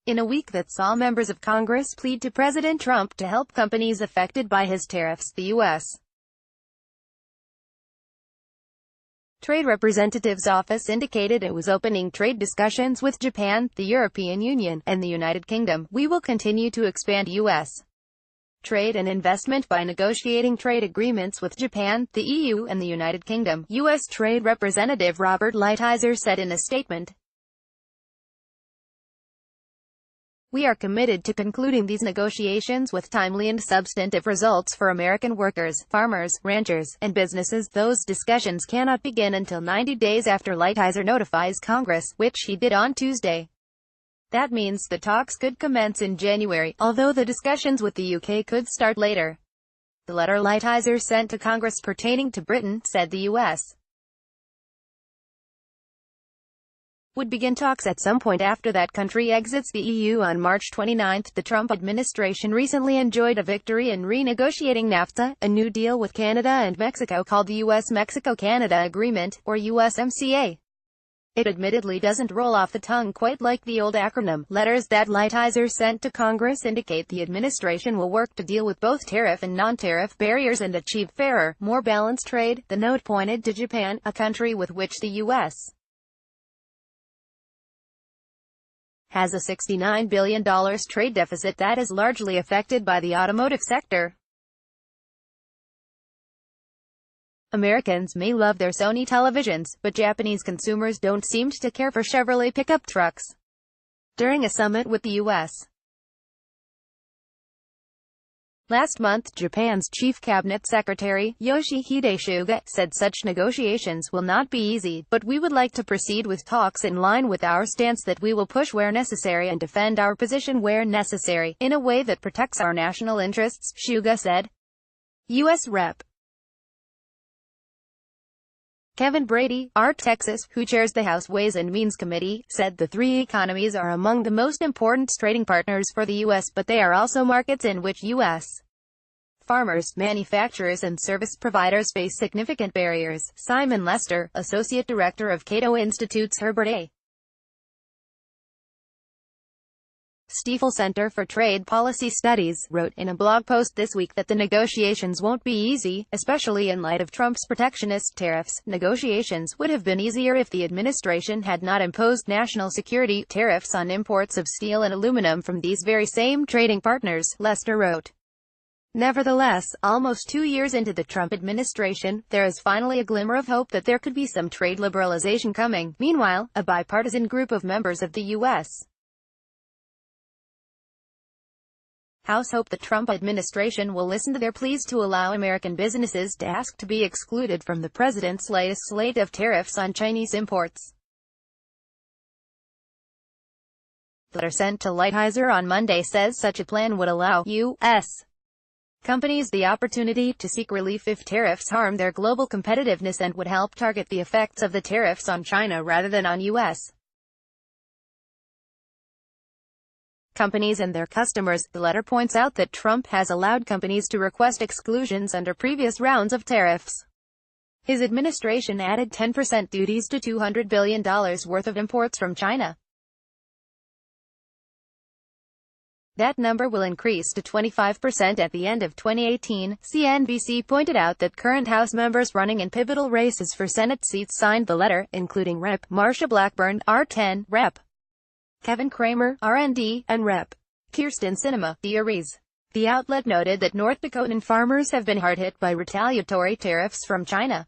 In a week that saw members of Congress plead to President Trump to help companies affected by his tariffs, the U.S. Trade Representative's office indicated it was opening trade discussions with Japan, the European Union, and the United Kingdom. "We will continue to expand U.S. trade and investment by negotiating trade agreements with Japan, the EU, and the United Kingdom," U.S. Trade Representative Robert Lighthizer said in a statement. "We are committed to concluding these negotiations with timely and substantive results for American workers, farmers, ranchers, and businesses. Those discussions cannot begin until 90 days after Lighthizer notifies Congress, which he did on Tuesday. That means the talks could commence in January, although the discussions with the UK could start later." The letter Lighthizer sent to Congress pertaining to Britain said the U.S. would begin talks at some point after that country exits the EU on March 29. The Trump administration recently enjoyed a victory in renegotiating NAFTA, a new deal with Canada and Mexico called the U.S.-Mexico-Canada Agreement, or USMCA. It admittedly doesn't roll off the tongue quite like the old acronym. Letters that Lighthizer sent to Congress indicate the administration will work to deal with both tariff and non-tariff barriers and achieve fairer, more balanced trade. The note pointed to Japan, a country with which the U.S. has a $69 billion trade deficit that is largely affected by the automotive sector. Americans may love their Sony televisions, but Japanese consumers don't seem to care for Chevrolet pickup trucks. During a summit with the U.S. last month, Japan's Chief Cabinet Secretary, Yoshihide Suga, said such negotiations will not be easy, but we would like to proceed with talks in line with our stance that we will push where necessary and defend our position where necessary, in a way that protects our national interests, Suga said. U.S. Rep. Kevin Brady, R. Texas, who chairs the House Ways and Means Committee, said the three economies are among the most important trading partners for the U.S., but they are also markets in which U.S. farmers, manufacturers and service providers face significant barriers. Simon Lester, Associate Director of Cato Institute's Herbert A. Stiefel Center for Trade Policy Studies, wrote in a blog post this week that the negotiations won't be easy, especially in light of Trump's protectionist tariffs. Negotiations would have been easier if the administration had not imposed national security tariffs on imports of steel and aluminum from these very same trading partners, Lester wrote. Nevertheless, almost 2 years into the Trump administration, there is finally a glimmer of hope that there could be some trade liberalization coming. Meanwhile, a bipartisan group of members of the U.S. House hope the Trump administration will listen to their pleas to allow American businesses to ask to be excluded from the president's latest slate of tariffs on Chinese imports. The letter sent to Lighthizer on Monday says such a plan would allow U.S. companies the opportunity to seek relief if tariffs harm their global competitiveness and would help target the effects of the tariffs on China rather than on U.S. companies and their customers. The letter points out that Trump has allowed companies to request exclusions under previous rounds of tariffs. His administration added 10% duties to $200 billion worth of imports from China. That number will increase to 25% at the end of 2018. CNBC pointed out that current House members running in pivotal races for Senate seats signed the letter, including Rep. Marsha Blackburn, R10, Rep. Kevin Cramer, RND, and Rep. Kyrsten Sinema, DREs. The outlet noted that North Dakotan farmers have been hard hit by retaliatory tariffs from China.